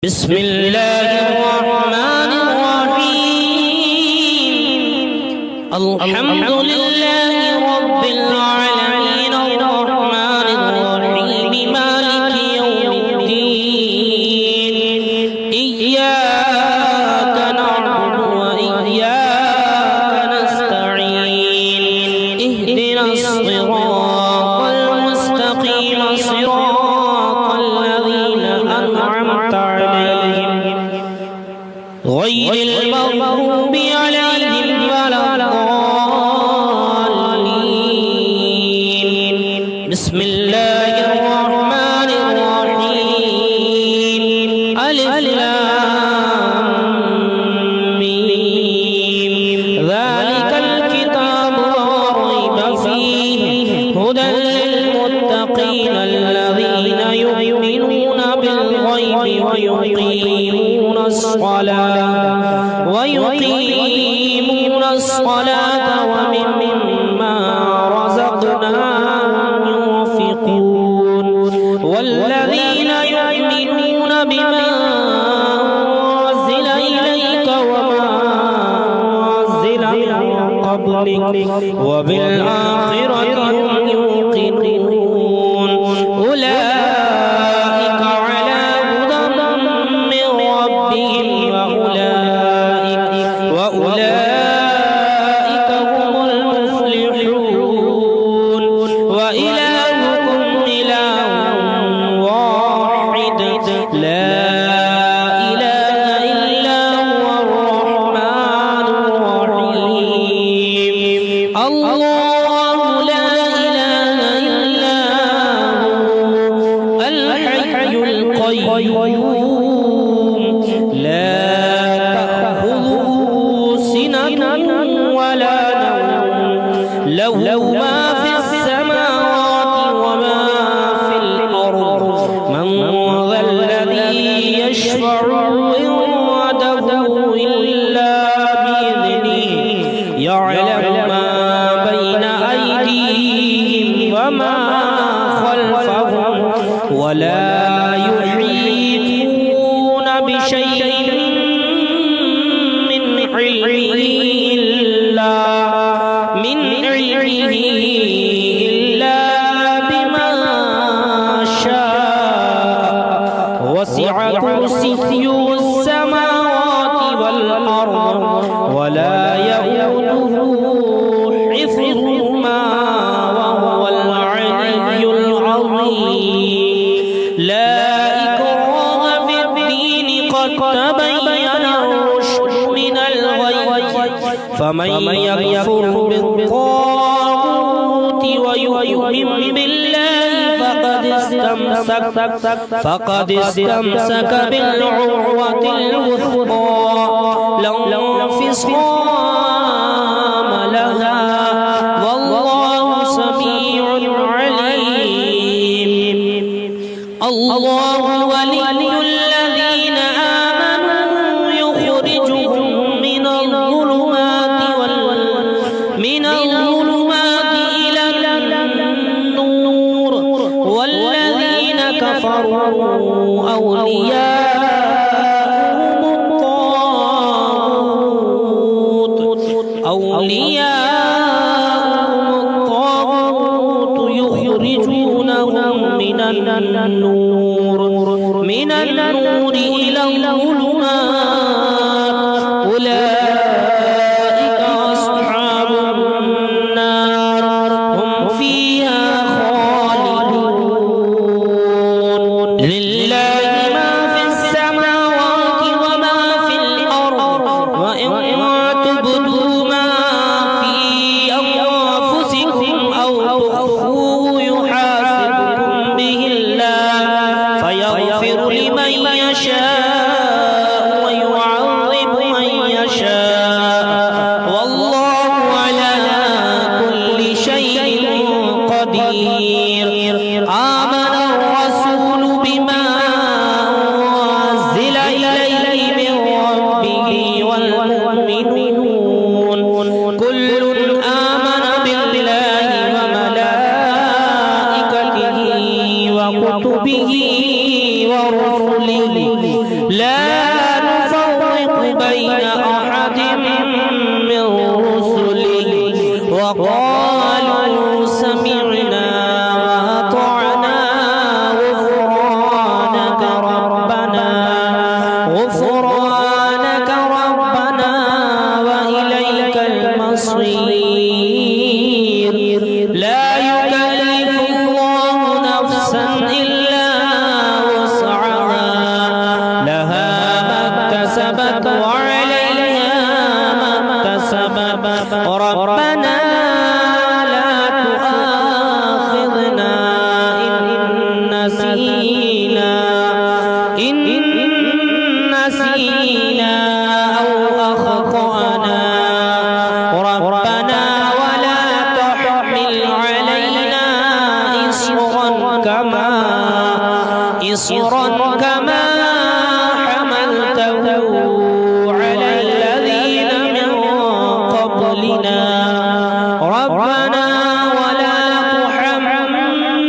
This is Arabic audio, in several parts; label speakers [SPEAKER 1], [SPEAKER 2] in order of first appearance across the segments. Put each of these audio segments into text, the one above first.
[SPEAKER 1] بسم الله الرحمن الرحيم الحمد لله رب العالمين الرحمن الرحيم مالك يوم الدين إياك نعبد وإياك نستعين اهدنا الصراط المستقيم صراط الذين أنعمت عليهم غير المغضوب عليهم ولا الضالين بسم الله الرحمن الرحيم ألف لام ميم ذلك الكتاب لا ريب فيه هدى للمتقين الذين يؤمنون بالغيب ويقيمون الصلاة ومما رزقناهم ينفقون والذين يؤمنون بما أنزل إليك وما أنزل من قبلك وبالآخرة هم يوقنون أولئك على هدى من ربهم وأولئك هم المفلحون وإلهكم إله واحد لا إله إلا هو الرحمن الرحيم الله لا إله إلا هو الحي القيوم لا تأخذه سنة ولا نوم له ما في السماوات وما في الأرض من ذا الذي يشفع عنده إلا بإذنه يعلم ما بين أيديهم وما خلفهم ولا يحيطون بشيء من علمه إلا بما شاء وسع كرسيه السماوات والأرض ولا يؤوده حفظهما وهو العلي العظيم لا إكراه في الدين قد تبين الرشد من الغي فمن يكفر بالطاغوت ويؤمن بالله فقد استمسك بالعروة الوثقى لا انفصام لها والله سميع عليم الله ولي الذين آمنوا يخرجهم من الظلمات إلى النور والذين كفروا أولياءهم الطاغوت يخرجونهم من النور إلى الظلمات أولئك أصحاب النار هم فيها خالدون لله ما في السماوات وما في الأرض وإن تبدوا ما في أنفسكم أو تخفوه يحاسبكم به الله فيغفر لمن يشاء ويعذب من يشاء والله على كل شيء قدير آمن الرسول بما أنزل إليه من ربه والمؤمنون كل آمن بالله وملائكته وكتبه ورسله لا نفرق بين أحد من رسله وقالوا سمعنا وأطعنا غفرانك ربنا وإليك المصير لا يكلف الله نفسا إلا وسعها لها ما اكتسبت وعليها ما اكتسبت ربنا لا تؤاخذنا إن نسينا أو أخطأنا ربنا ولا تحمل علينا إصرا كما حملته على الذين من قبلنا ربنا ولا تحملنا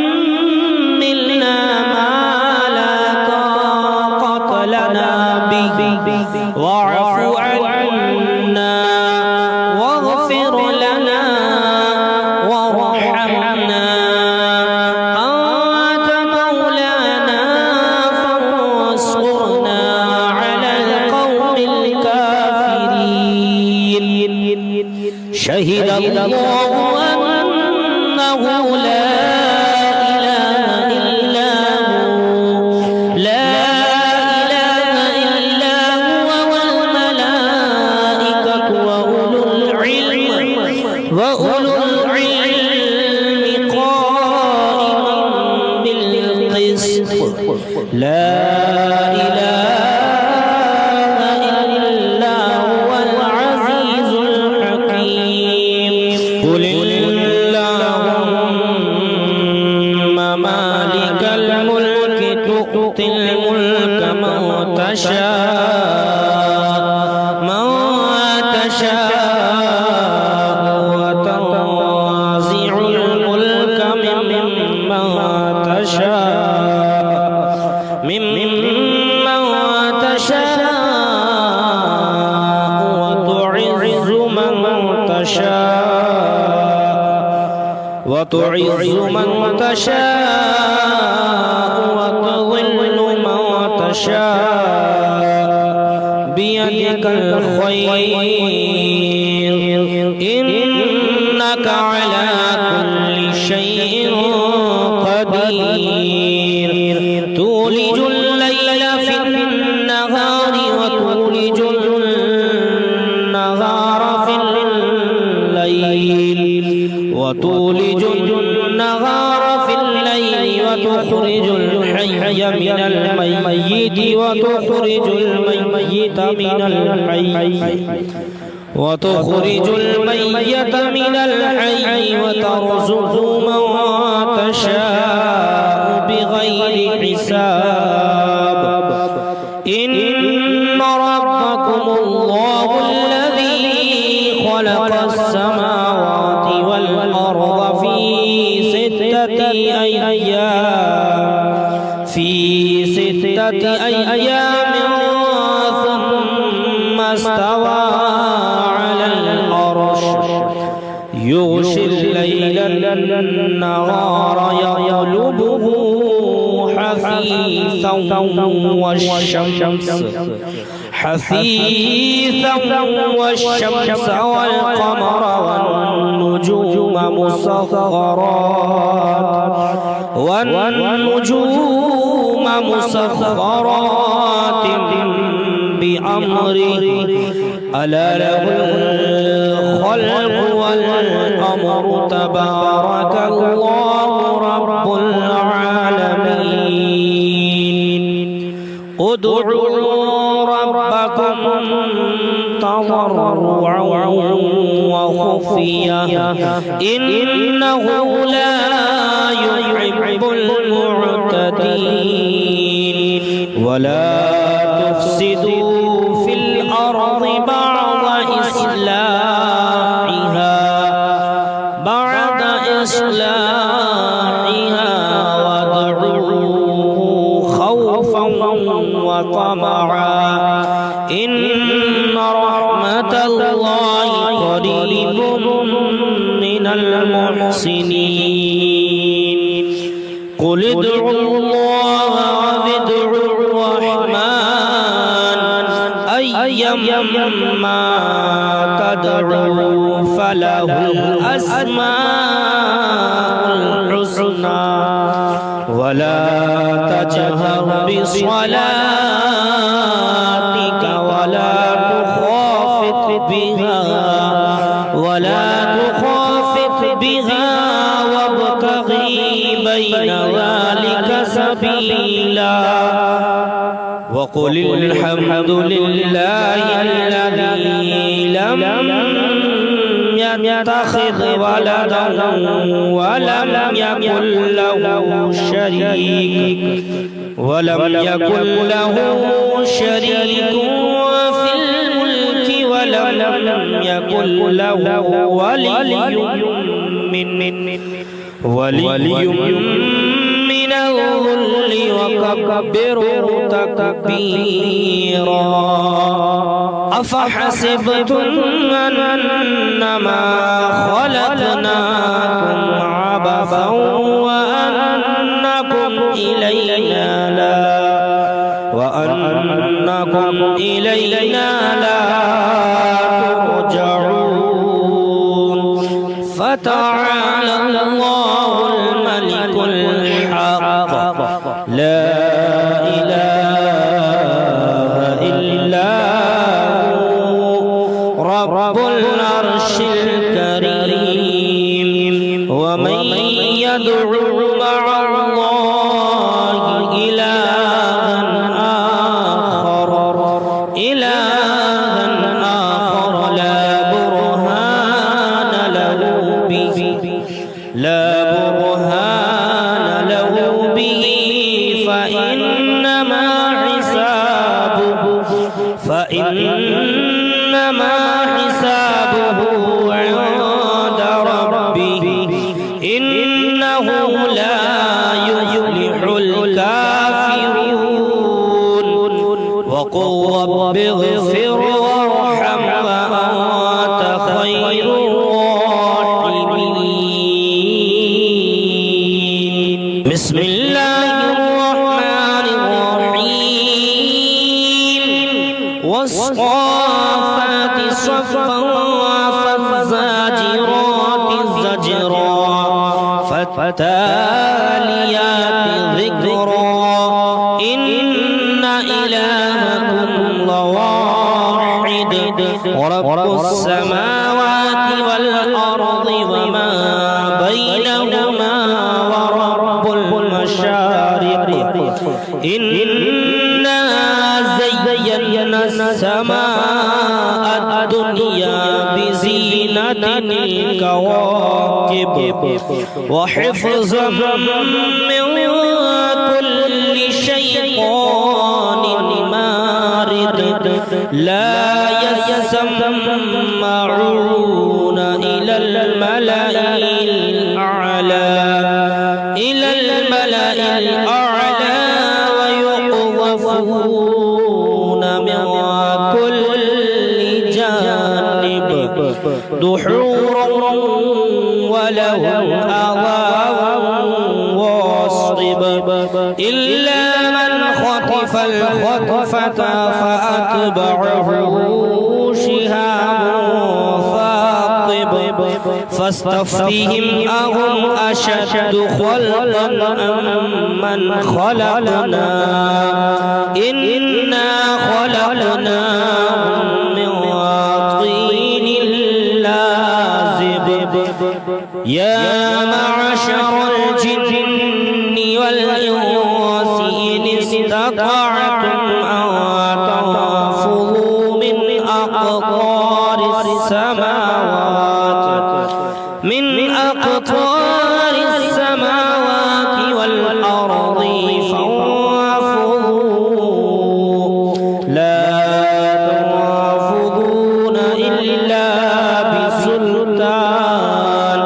[SPEAKER 1] ما لا طاقة لنا به واعف عنا واغفر لنا وارحمنا أنت مولانا فانصرنا على القوم الكافرين شهد الله أنه لا إله إلا هو والملائكة وأولو العلم قائما بالقسط لا إله إلا هو العزيز الحكيم قل اللهم مالك الملك تؤتي الملك من تشاء وتنزع الملك ممن تشاء وتعز من تشاء وتضل من تشاء بيدك الخير إنك على كل شيء قدير تولج الليل في النهار وتولج النهار في الليل وتخرج الحي من الميت وتخرج الميت من الحي وترزق من تشاء بغير حساب إن ربكم الله الذي خلق السماوات والأرض في ستة أيام ثم استوى على العرش يغشي الليل النهار يطلبه حثيثا والشمس والقمر والنجوم مسخرات بأمره ألا له الخلق والأمر تبارك الله رب العالمين ادعوا ربكم تضرعا وخفيا إنه لا يحب المعتدين ولا تفسدوا في الأرض بعد إصلاحها وادعوه خوفا وطمعا إن رحمة الله قريب من المحسنين قل ادعوا الله وادعوا الرحمن أيما تدعوا فله الأسماء الحسنى ولا تجهر بصلاتك ولا تخافت بها وابتغي بين ذلك سبيلا وقل الحمد لله الذي لم يتخذ ولدا ولم يكن له شريك في الملك ولم يكن له ولي من الذل وكبره تكبيرا أفحسبتم أنما خلقناكم عبثا وأنكم إلينا لا ترجعون فتعالى الله الملك الحق لا إله إلا هو رب العرش الكريم ومن يدعو مع الله إلها آخر لا برهان له به فإنما حسابه عند ربه إنه لا يفلح الكافرون وقل رب اغفر وارحم وأنت خير الراحمين بسم الله الرحمن الرحيم والصافات صفا فالزاجرات زجرا فالتاليات ذكرا إن إلهكم لواحد ورب السماوات والأرض وما بينهما ورب المشارق إنا زينا السماء الدنيا بزينة الكواكب وحفظا من كل شيطان مارد لا يسمعون إلى الملأ الأعلى ويقذفون من كل جانب دحورا ولهم عذاب واصب إلا من خطف الخطفة فأتبعه شهاب ثاقب فاستفتهم أهم أشد خلقا أم من خلقنا إنا خلقناهم من طين لازب يا معشر الجن والإنس إن استطعتم أن تنفذوا من أقطار السماوات والأرض فانفذوا لا تنفذون إلا بسلطان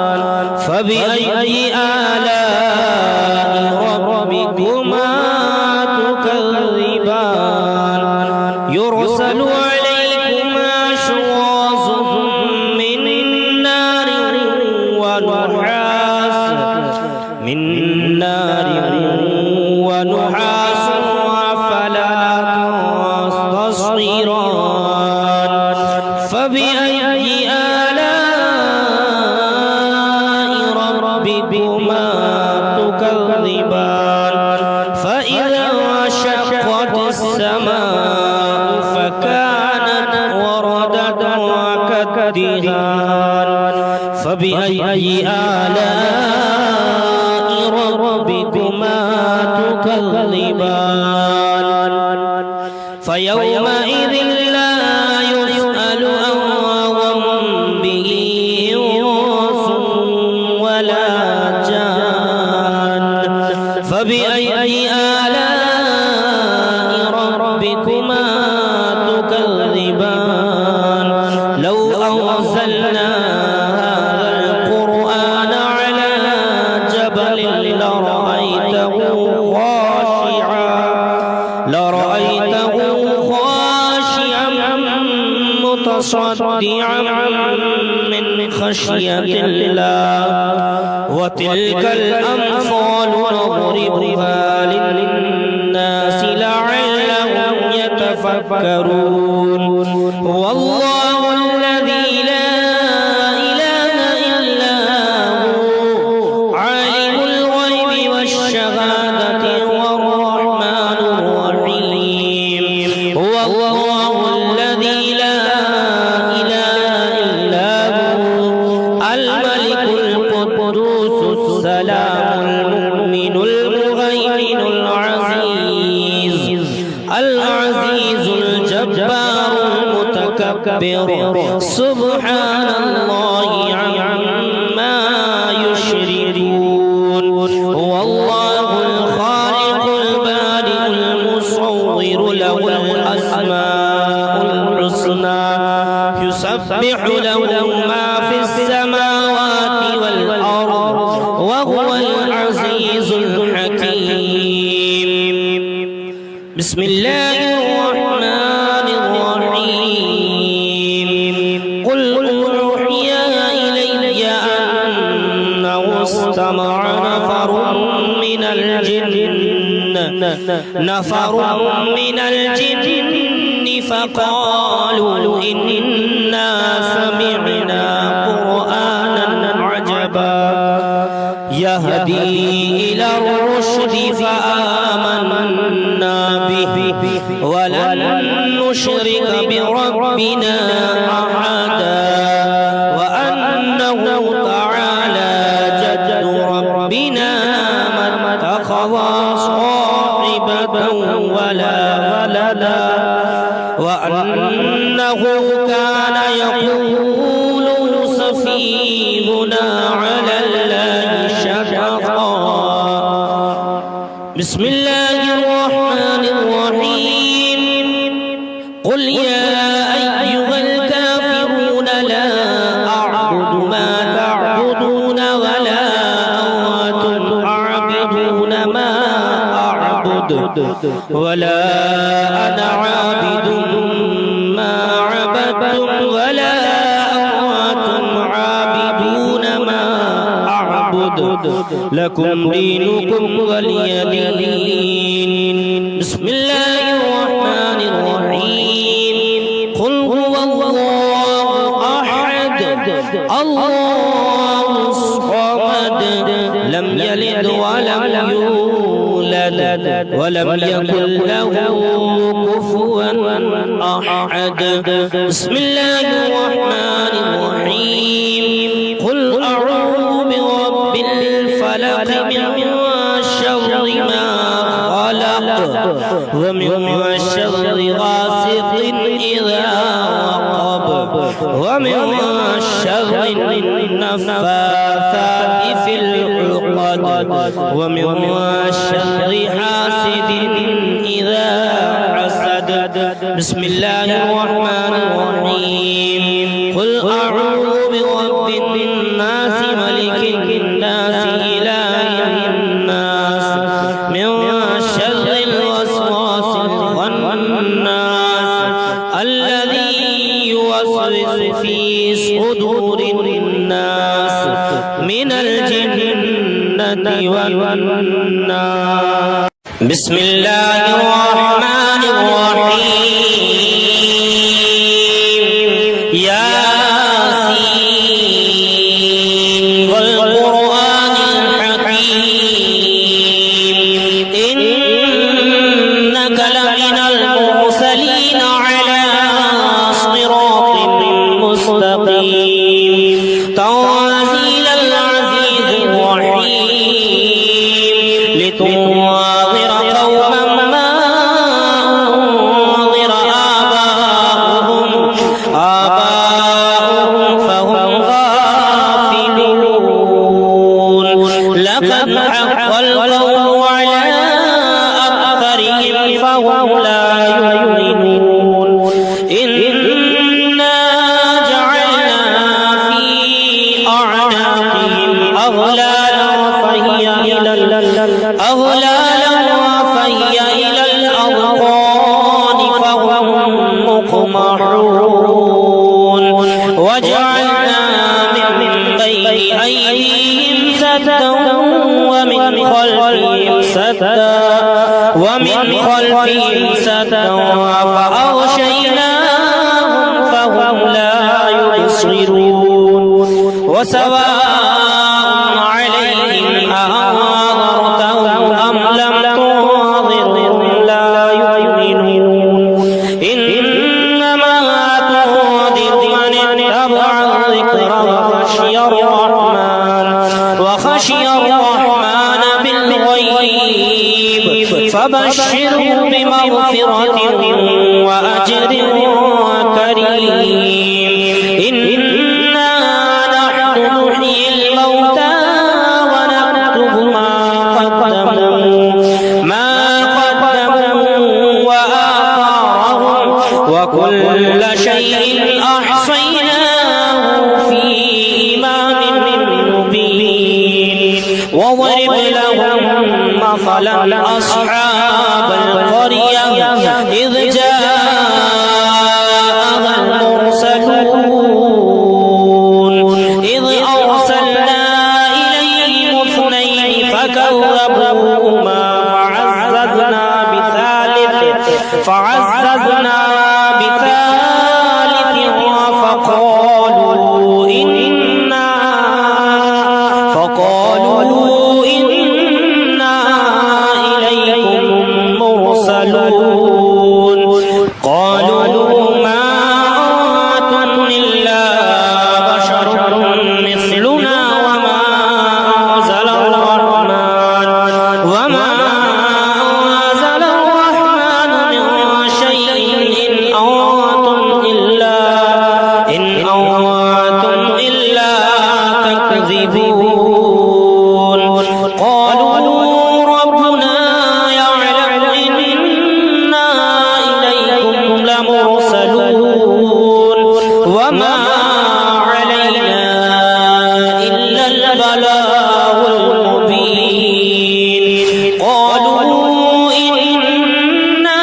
[SPEAKER 1] يرسل عليكما شواظ من نار ونحاس فلا تصطيران فبأي آلاء ربكما تكذبان فإذا انشقت السماء فكانت وردة كالدهان فبأي آلاء ربكما تكذبان فيومئذ لا يسأل عن ذنبه إنس ولا جان فبأي آلاء ربكما تكذبان لو أنزلنا هذا القرآن على جبل لرأيته خاشعا متصدعا من خشية الله وتلك الأمثال نضربها للناس لعلهم يتفكرون والله الذي لا إله إلا هو عالم الغيب والشهادة والرحمن الرحيم هو الله الذي لا إله إلا هو الملك القدوس السلام المؤمن المهيمن العزيز الجبار المتكبر سبحان الله عما يشركون هو الله الخالق البارئ المصور له الأسماء الحسنى يسبح له ما في السماوات والأرض وهو العزيز الحكيم بسم الله الرحمن الرحيم قل أوحي إلي أنه استمع نفر من الجن فقالوا إنا سمعنا قرآنا عجبا يهدي إلى الرشد فآمنا به ولن نشرك بربنا أحدا وأنه تعالى جد ربنا ما اتخذ صاحبة ولا ولدا وأنه كان يقول سفيهنا على الله شططا بسم الله الرحمن الرحيم قل يا أيها الكافرون لا أعبد ما تعبدون ولا أنتم عابدون ما أعبد ولا أنا عابد ما عبدتم ولا أنتم عابدون ما أعبد لكم دينكم ولي دين بسم الله الرحمن الرحيم قل هو الله أحد الله الصمد لم يلد ولم يولد ولم يكن له كفوا أحد بسم الله الرحمن الرحيم قل أعوذ برب الفلق من شر ما خلق ومن شر غاسق إذا وقب ومن شر النفاثات في العقد ومن شر حاسد إذا حسد بسم الله الرحمن الرحيم قل أعوذ برب الناس ملك الناس إله الناس من شر الوسواس الخناس الذي يوسوس في صدور الناس من الجنة والناس. بسم الله الرحمن الرحيم. ياسين والقرآن الحكيم إنك لمن المرسلين على صراط مستقيم تنزيل العزيز الرحيم لتنذر قوما ما أنذر آباؤهم فهم غافلون. لقد حق القول على أكثرهم فهم لا يؤمنون. إنا جعلنا في أعناقهم أغلالا فهي إلى الأذقان فهم مقمحون. وجعلنا من بين أيديهم سدا ومن خلفهم سدا فأغشيناهم فهم لا يبصرون. وسواء عليهم أأنذرتهم أم لم تنذرهم لا يؤمنون. إنما تنذر من اتبع الذكر وخشي الرحمن بالغيب فبشره بمغفرة وأجر كريم. إنا نحن نحيي الموتى ونكتب ما قدموا وآثارهم وكل شيء أحصيناه في إمام مبين. واضرب لهم مثلا أصحاب القرية إذ جاءها المرسلون إذ أرسلنا إليهم اثنين فكذبوهما فعززنا بثالث فقالوا إنا إليكم مرسلون. قالوا ما أنتم إلا بشر مثلنا وما أنزل الرحمن من شيء إن أنتم إلا تكذبون. قالوا ربنا يعلم إنا إليكم لمرسلون وما علينا إلا البلاغ المبين. قالوا إنا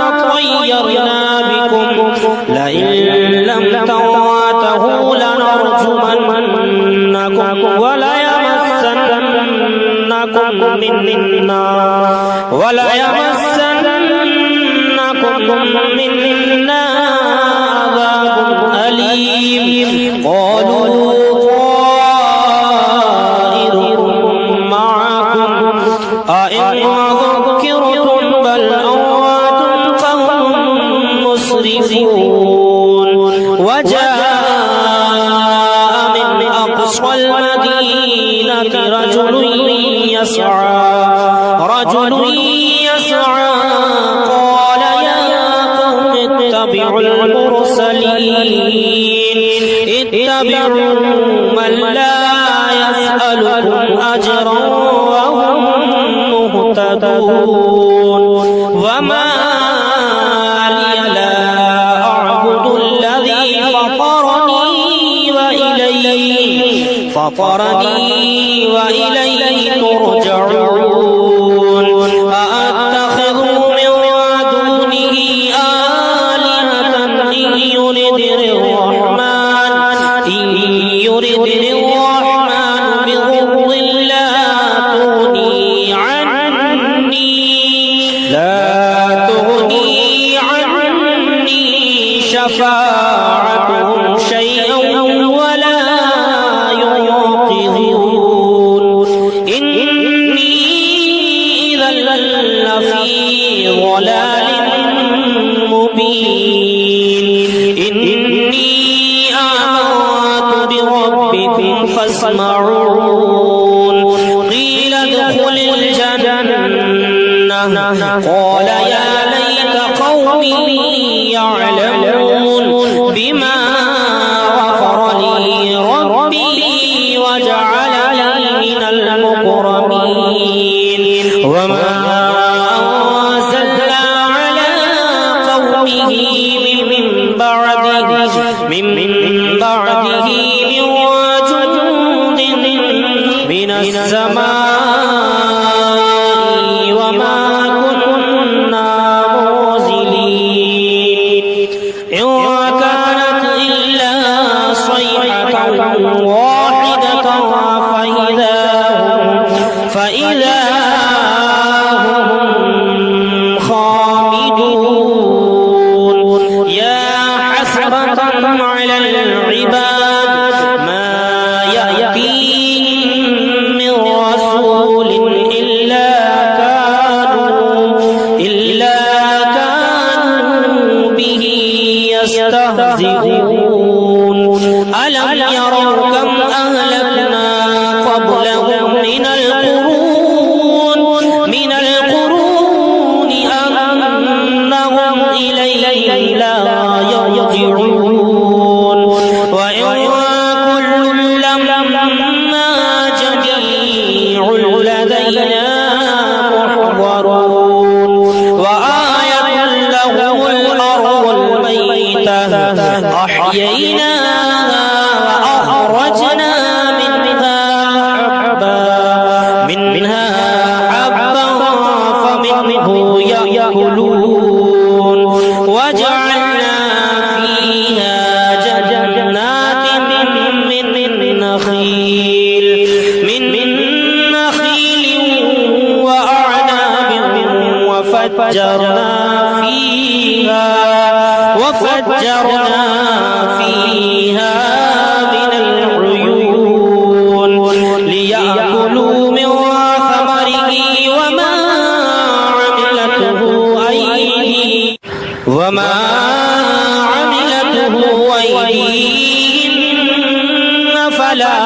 [SPEAKER 1] تطيرنا بكم لئن لم تنتهوا لنرجمنكم وليمسنكم منا عذاب أليم. قالوا طائركم معكم أئن ذكرتم بل أنتم قوم مسرفون. وجاء من أقصى المدينة رجل يسعى قال يا قوم اتبعوا من لا يسألكم أجرا وهم مهتدون. وما لي لا أعبد الذي فطرني وإليه ترجعون. أأتخذ من دونه آلهة شفاعتهم شيئا ولا ينقذون إني إذا لفي ضلال مبين إني آمنت بربكم فاسمعون قيل ادخل الجنة قال يا ليت قومي يعلمون بما غفر لي ربي وجعلني من المكرمين وما أنزلنا على قومه من بعده من جند من السماء وما كنا منزلين إن كانت إلا صيحة واحدة فإذا هم خامدون يا حسرة على العباد ما يأتيهم من رسول إلا كانوا به يستهزئون ألم يروا كم أهلكنا قبلهم من القرون أنهم إلينا لا يرجعون وإن كل لما جميع لدينا محضرون وآية لهم الأرض الميتة أحييناها وأخرجنا منها حبا فمنه يأكلون وجعلنا فيها جنات من نخيل وأعناب وفجرنا فيها من العيون ليأكلوا من ثمره وما عملته أيديهم فلا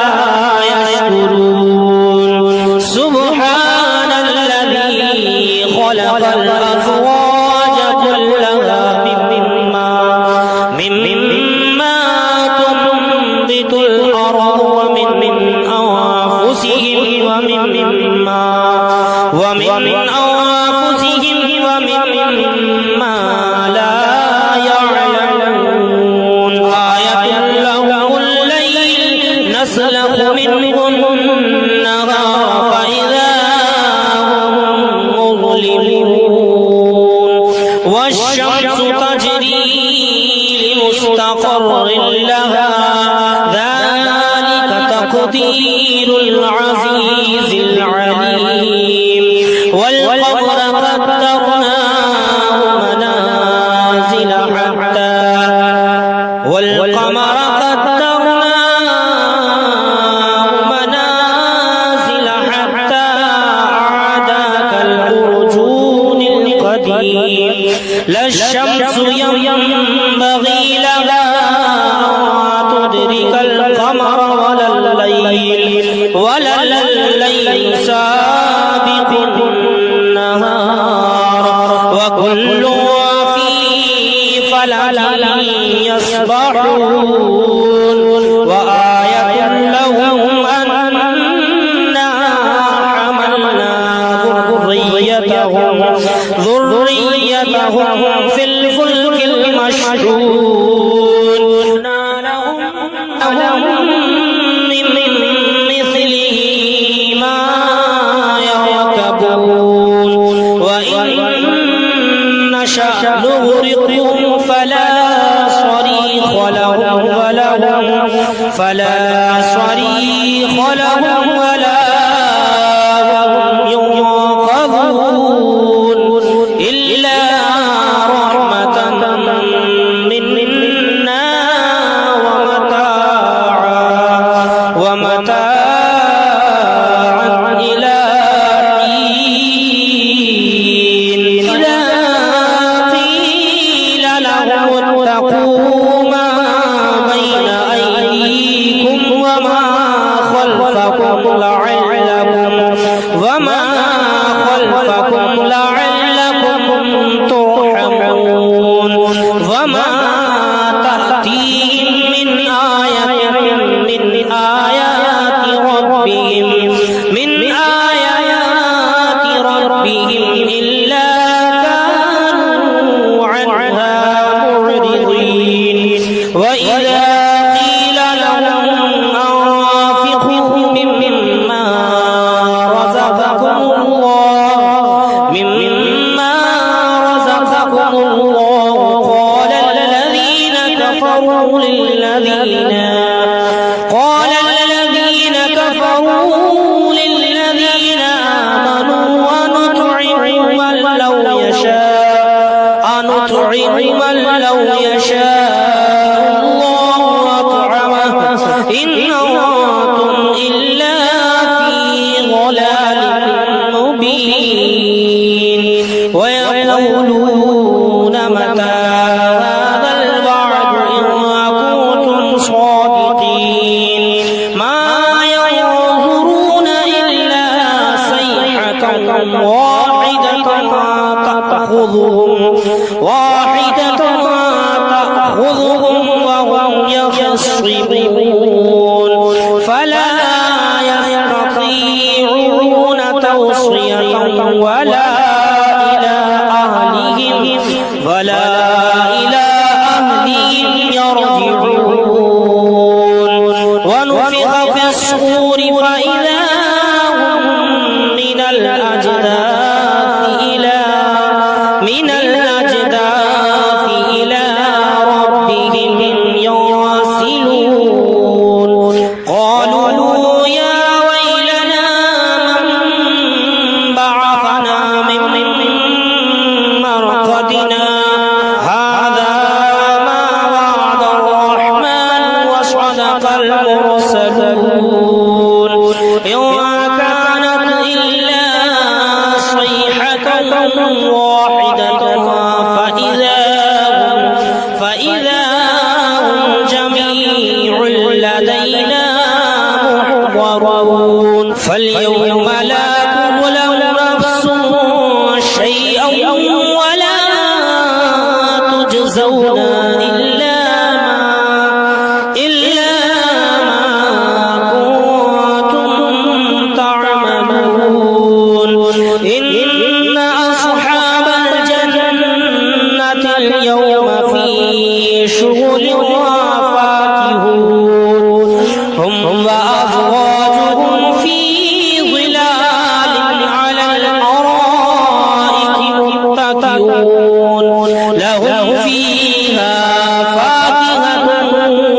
[SPEAKER 1] يشكرون سبحان الذي خلق الأزواج كلها مما تنبت الأرض ومن أنفسهم ومما لا يعلمون آية لهم الليل نسلخ منه النهار فإذا هم مظلمون والشمس تجري لمستقر لها ذلك تقدير العزيز العليم والقمر قدرناه منازل حتى عادا كالأرجون القديم لا الشمس ينبغي لها أن تدرك القمر ولا الليل سابق النهار وكل في فلك يسبحون وآية لهم أنا حملنا ذريتهم في الفلك المشحون لهم من مثله ما يركبون وإن نشأ نغرقهم فلا صريخ لهم ولا هم ينقذون إلا رحمة منا لعلهم اتقوا ما بين أيديكم وما خلفكم لعلكم ترحمون وما تأتيهم من آية من آيات ربهم إلا كانوا عنها معرضين وإذا قيل لهم أنفقوا مما رزقكم الله قال الذين كفروا للذين آمنوا أنطعم من لو يشاء الله أطعمه إن أنتم إلا في ضلال مبين ويقولون متى هذا الوعد إن كنتم صادقين ما ينظرون إلا صيحة واحدة تأخذهم وهم يخصمون فلا يستطيعون توصية ولا إلى أهلهم يرجعون ونفخ في الصور فإذا هم من الأجداث إلى ربهم ينسلون قالوا يا ويلنا من بعثنا من مرقدنا هذا ما وعد الرحمن وصدق المرسلون إن كانت إلا صيحة واحدة فإذا هم جميع لدينا محضرون فاليوم لا تظلم نفس شيئا ولا تجزون إلا ما كنتم تعملون إن أصحاب الجنة اليوم في شغل فاكهون هم وأزواجهم في ظلال على الأرائك متكئون لهم فيها فاكهة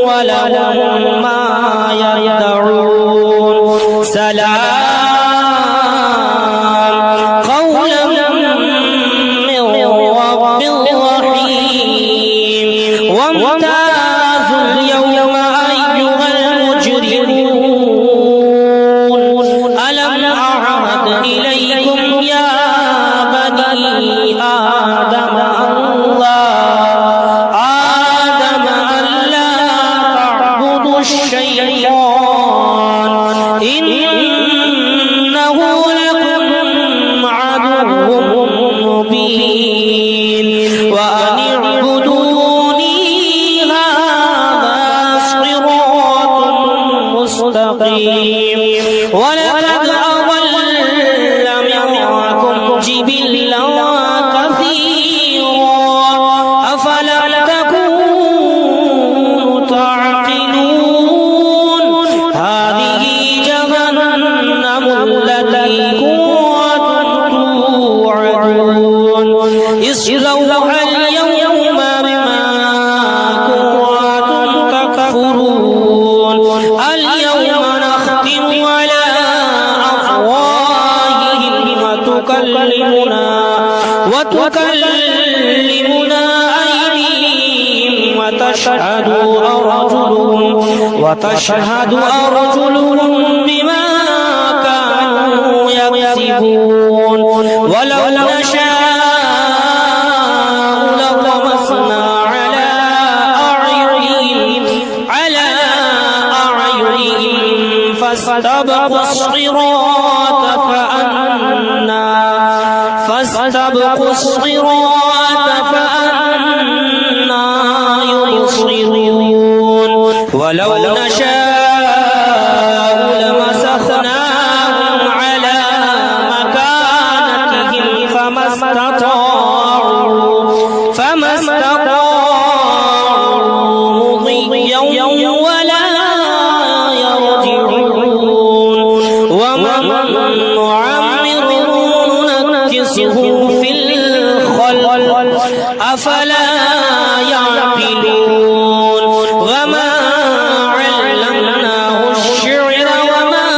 [SPEAKER 1] ولهم ما يدعون سلام قولا من رب رحيم وامتازوا اليوم أيها المجرمون ألم أعهد إليكم يا بني آدم ألا تعبدوا الشيطان إنه لكم عدو مبين وأن اعبدوني هذا صراط مستقيم ولقد أضل منكم جبلا كثيرا أفلم تكونوا تعقلون هذه جهنم التي كنتم توعدون اصلوها اليوم بما كنتم تكفرون اليوم نختم على أفواههم وتكلمنا أيديهم وتشهد أرجلهم بما كانوا يكسبون ولو نشاء لطمسنا فاستبقوا الصراط فأنى يبصرون ولو نشاء لمسخناهم على مكانتهم فما استطاعوا مضيا ولا يرجعون ومن نعمره ننكسه في الخلق أفلا يعقلون وما علمناه الشعر وما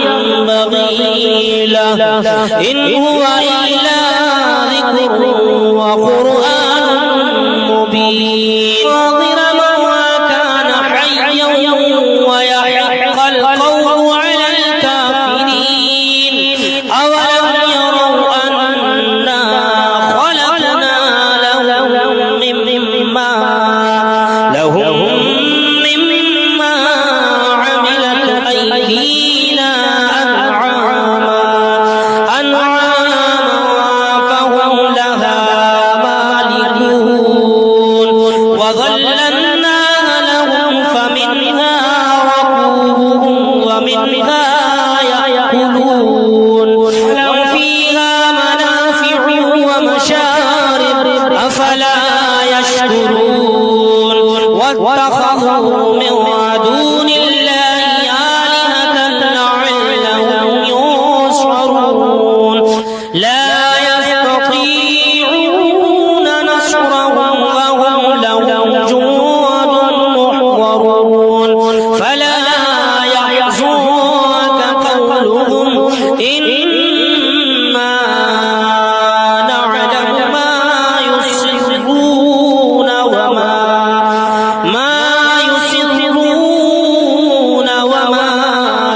[SPEAKER 1] ينبغي له إن هو إلا ذكر وقرآن مبين ظلما وكان حيا ويحق القول على الكافرين أولم يروا أنا خلقنا لهم مما عملت أيدينا أنعاما فهم لها مالكون وظللناها لهم فمنها ركوبهم ومنها يأكلون لهم فيها منافع ومشارب أفلا يشكرون واتخذوا من دون الله آلهة لعلهم ينصرون لا يستطيعون نصرهم وهم لهم جند محضرون فلا يحزنك قولهم إنا نعلم ما يسرون وما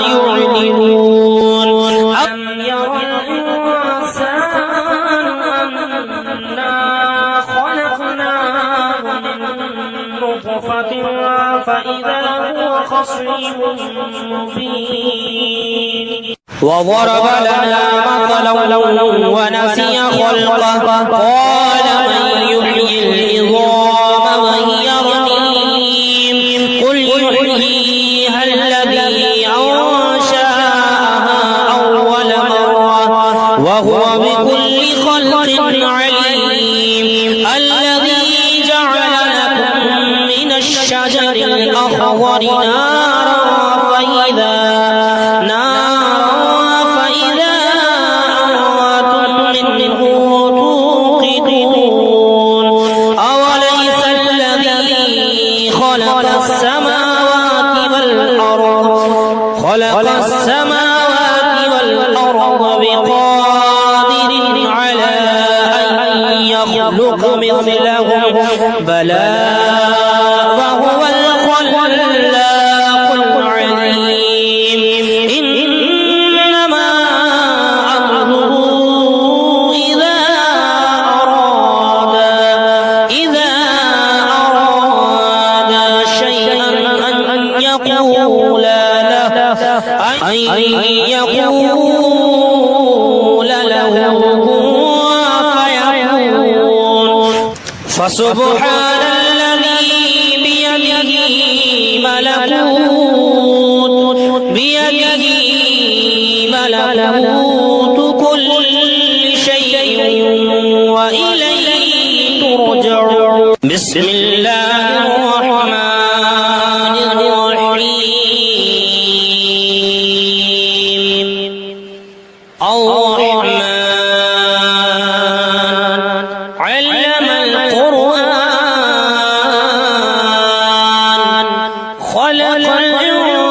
[SPEAKER 1] يعلنون أم يرى الإنسان أنا خلقناه من نطفة فإذا هو خصيم مبين وضرب لنا مثلا ونسي خلقه قال من يحيي العظام وهي رميم قل يحييها الذي أنشأها أول مرة وهو بكل خلق عليم الذي جعل لكم من الشجر الأخضر نارا فإذا أنتم منه توقدون أوليس الذي خلق السماوات والأرض بقادر على أن يخلق مثلهم بلى وهو الخلاق العليم إنما أمره إذا أراد شيئا أن يقول له فيكون فسبحان الذي بيده ملكوت كل شيء وإليه ترجعون بسم الله الرحمن الرحيم الرحمن علم القرآن خلق الإنسان